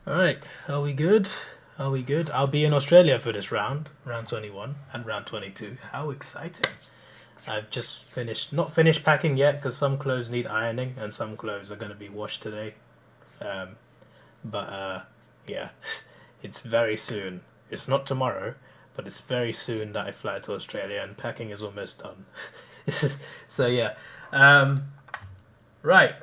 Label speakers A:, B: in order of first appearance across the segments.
A: Alright, are we good? Are we good? I'll be in Australia for this round, round 21 and round 22. How exciting. I've just finished, not finished packing yet because some clothes need ironing and some clothes are going to be washed today. Um, but yeah, it's very soon. It's not tomorrow, but it's very soon that I fly to Australia and packing is almost done. So yeah. Um, right,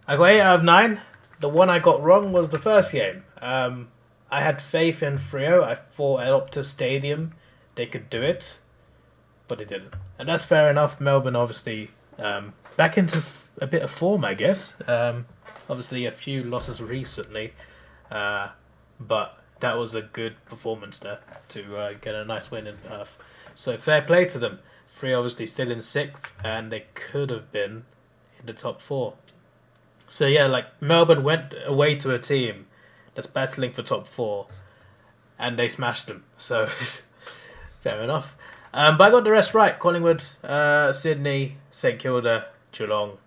A: I got 8 out of 9. The one I got wrong was the first game. I had faith in Frio. I thought at Optus Stadium they could do it, but they didn't. And that's fair enough. Melbourne obviously back into a bit of form, I guess. Obviously a few losses recently, but that was a good performance there to get a nice win in Perth. So fair play to them. Frio obviously still in 6th, and they could have been in the top 4. So yeah, like Melbourne went away to a team that's battling for top 4, and they smashed them. So fair enough. But I got the rest right. Collingwood, Sydney, St Kilda, Geelong,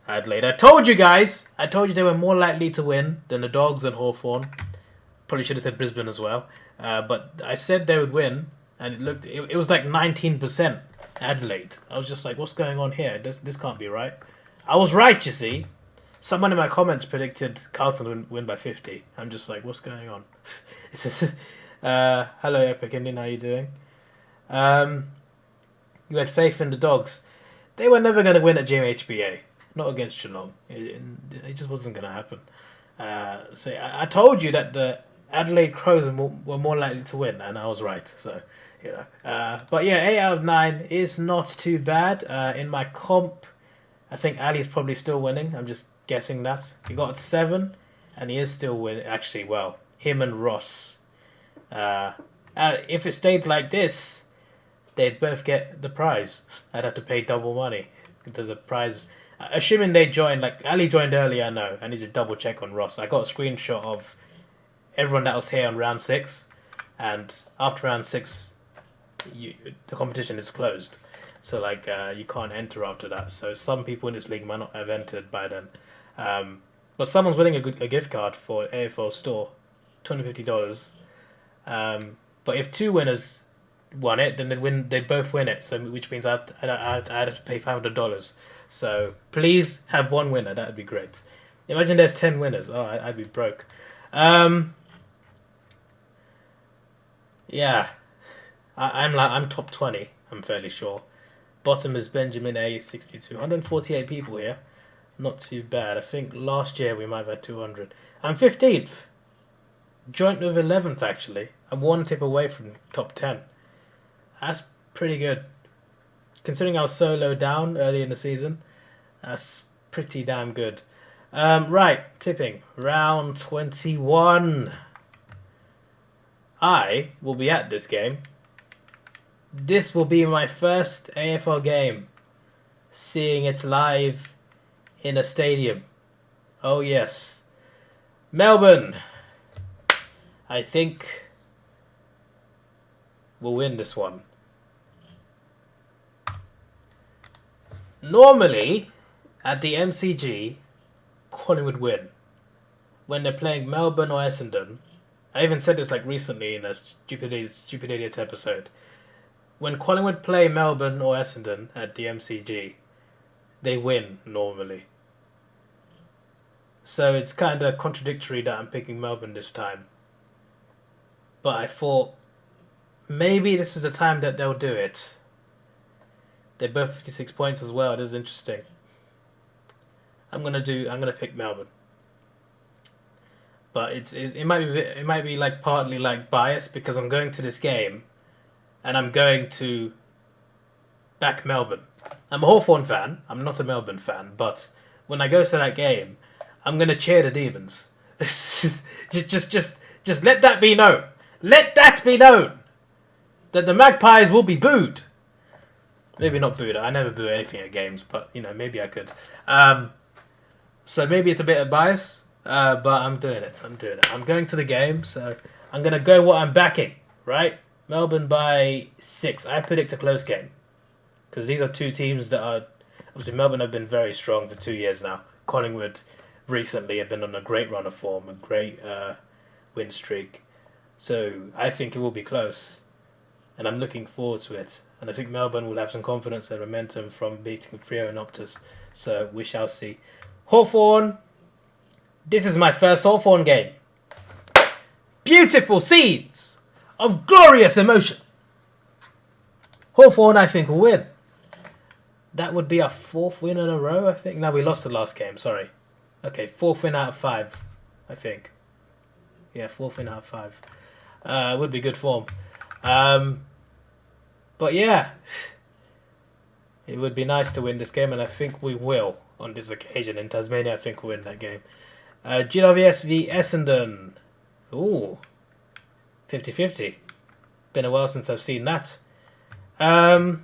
A: Adelaide. I told you guys. I told you they were more likely to win than the Dogs and Hawthorn. Probably should have said Brisbane as well. But I said they would win, and it was like 19% Adelaide. I was just like, what's going on here? This can't be right. I was right, you see. Someone in my comments predicted Carlton would win by 50. I'm just like, what's going on? Hello, Epic Indian. How you doing? You had faith in the Dogs. They were never going to win at GMHBA. Not against Geelong. It just wasn't going to happen. So I told you that the Adelaide Crows were more likely to win, and I was right. So, you know. But yeah, 8 out of 9 is not too bad. In my comp, I think Ali's probably still winning. I'm just guessing that. He got 7, and he is still winning. Actually, well, him and Ross. If it stayed like this, they'd both get the prize. I'd have to pay double money. There's a prize. Assuming they joined, like Ali joined earlier, I know. I need to double check on Ross. I got a screenshot of everyone that was here on round 6, and after round 6, the competition is closed. So like you can't enter after that. So some people in this league might not have entered by then. But someone's winning a gift card for AFL Store, $250. But if 2 winners won it, then they'd both win it. So which means I'd have to pay $500. So please have 1 winner. That'd be great. Imagine there's 10 winners. Oh, I'd be broke. Yeah, I'm top 20. I'm fairly sure. Bottom is Benjamin A 62. 148 people here. Not too bad. I think last year we might have had 200. I'm 15th. Joint with 11th actually. I'm 1 tip away from top 10. That's pretty good. Considering I was so low down early in the season, that's pretty damn good. Right, tipping. Round 21. I will be at this game. This will be my first AFL game. Seeing it live in a stadium. Oh yes. Melbourne. I think we'll win this one. Normally, at the MCG, Collingwood win. When they're playing Melbourne or Essendon, I even said this like recently in a Stupid Idiots episode. When Collingwood play Melbourne or Essendon at the MCG, they win normally. So it's kind of contradictory that I'm picking Melbourne this time. But I thought maybe this is the time that they'll do it. They're both 56 points as well. It is interesting. I'm gonna pick Melbourne. But it might be like partly like biased because I'm going to this game and I'm going to back Melbourne. I'm a Hawthorn fan. I'm not a Melbourne fan, but when I go to that game, I'm gonna cheer the Demons. just let that be known. Let that be known that the Magpies will be booed. Maybe not booed. I never boo anything at games, but you know maybe I could. So maybe it's a bit of bias, but I'm doing it. I'm going to the game, so I'm gonna go what I'm backing. Right, Melbourne by 6. I predict a close game because these are 2 teams that are obviously Melbourne have been very strong for 2 years now. Collingwood recently have been on a great run of form, a great win streak. So I think it will be close, and I'm looking forward to it. And I think Melbourne will have some confidence and momentum from beating Freo and Optus. So we shall see. Hawthorn. This is my first Hawthorn game. Beautiful scenes of glorious emotion. Hawthorn, I think, will win. That would be our 4th win in a row, I think. No, we lost the last game, sorry. Okay, 4th win out of 5, I think. Yeah, 4th win out of 5. Would be good form. But yeah, it would be nice to win this game, and I think we will on this occasion. In Tasmania, I think we'll win that game. GWS v Essendon. Ooh, 50-50. Been a while since I've seen that. Essendon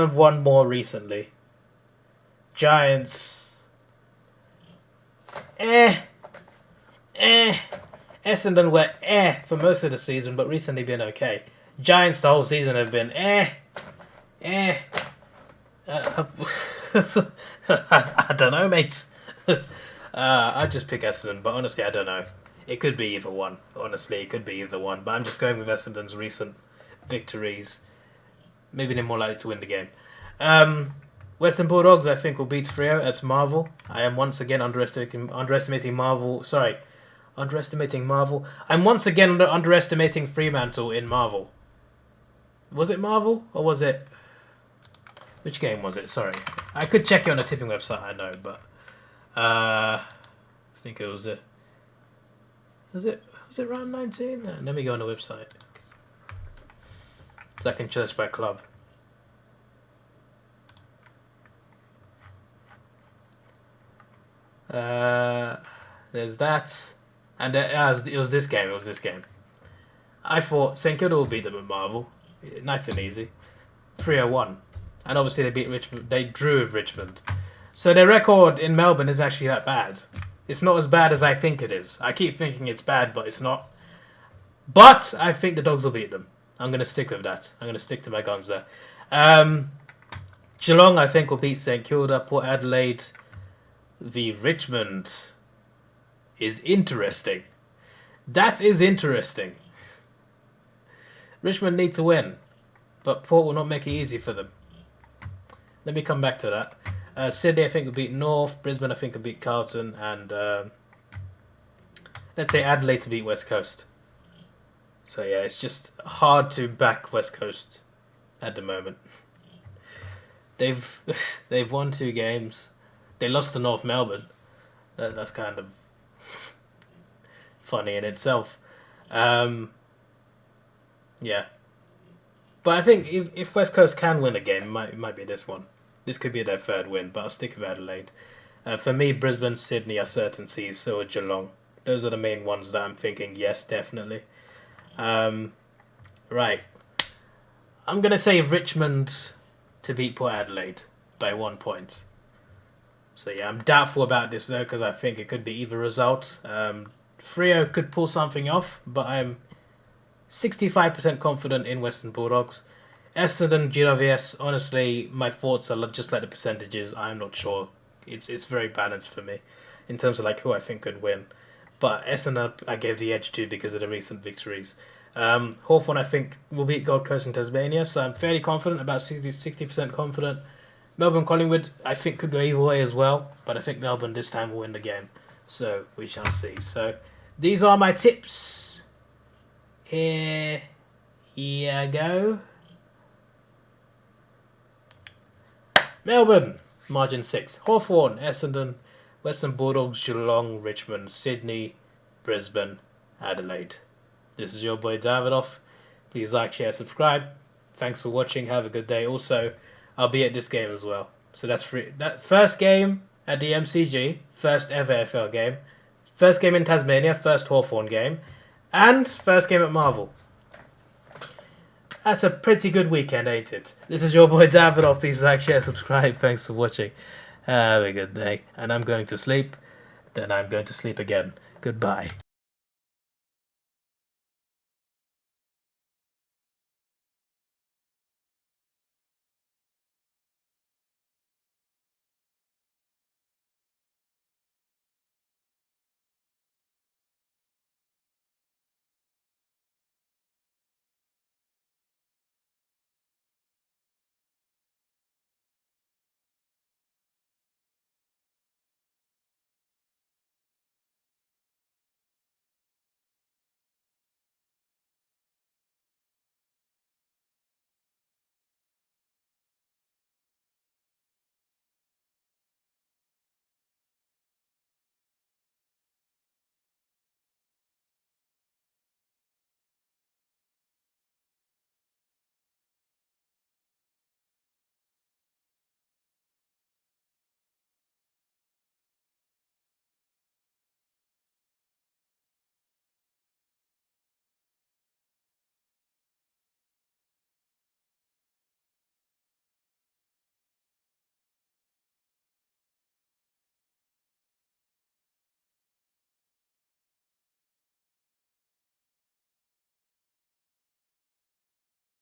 A: have won more recently. Giants. Essendon were for most of the season, but recently been okay. Giants the whole season have been I don't know, mate. I'd just pick Essendon, but honestly, I don't know. It could be either one. Honestly, it could be either one. But I'm just going with Essendon's recent victories. Maybe they're more likely to win the game. Western Bulldogs, I think, will beat Freo at Marvel. I am once again underestimating Marvel. Sorry, underestimating Marvel. I'm once again underestimating Fremantle in Marvel. Was it Marvel or was it? Which game was it? Sorry, I could check it on the tipping website. I know, but I think it was it. Was it round 19? Let me go on the website. So I can judge by club. There's that, and it was this game. It was this game. I thought St Kilda will beat them at Marvel, nice and easy, 3-1, and obviously they beat Richmond. They drew with Richmond, so their record in Melbourne is actually that bad. It's not as bad as I think it is. I keep thinking it's bad, but it's not. But I think the Dogs will beat them. I'm going to stick with that. I'm going to stick to my guns there. Geelong, I think, will beat St Kilda. Port Adelaide v Richmond is interesting. That is interesting. Richmond need to win, but Port will not make it easy for them. Let me come back to that. Sydney, I think, will beat North. Brisbane, I think, will beat Carlton. And let's say Adelaide to beat West Coast. So yeah, it's just hard to back West Coast at the moment. They've won 2 games. They lost to North Melbourne. That's kind of funny in itself. Yeah. But I think if West Coast can win a game, it might be this one. This could be their 3rd win, but I'll stick with Adelaide. For me, Brisbane, Sydney are certainties, so are Geelong. Those are the main ones that I'm thinking, yes, definitely. Right. I'm going to say Richmond to beat Port Adelaide by 1 point. So yeah, I'm doubtful about this though, because I think it could be either result. Freo could pull something off, but I'm 65% confident in Western Bulldogs. Essendon, GWS, honestly, my thoughts are just like the percentages. I'm not sure. It's very balanced for me in terms of like who I think could win. But Essendon, I gave the edge to because of the recent victories. Hawthorn, I think, will beat Gold Coast and Tasmania, so I'm fairly confident, about 60% confident. Melbourne, Collingwood, I think could go either way as well, but I think Melbourne this time will win the game. So we shall see. So these are my tips. Here you go. Melbourne, margin 6. Hawthorn, Essendon, Western Bulldogs, Geelong, Richmond, Sydney, Brisbane, Adelaide. This is your boy Davidoff. Please like, share, subscribe. Thanks for watching. Have a good day. Also, I'll be at this game as well. So that's free. That first game at the MCG, first ever AFL game. First game in Tasmania, first Hawthorn game. And first game at Marvel. That's a pretty good weekend, ain't it? This is your boy Davidoff. Please like, share, subscribe. Thanks for watching. Have a good day. And I'm going to sleep. Then I'm going to sleep again. Goodbye.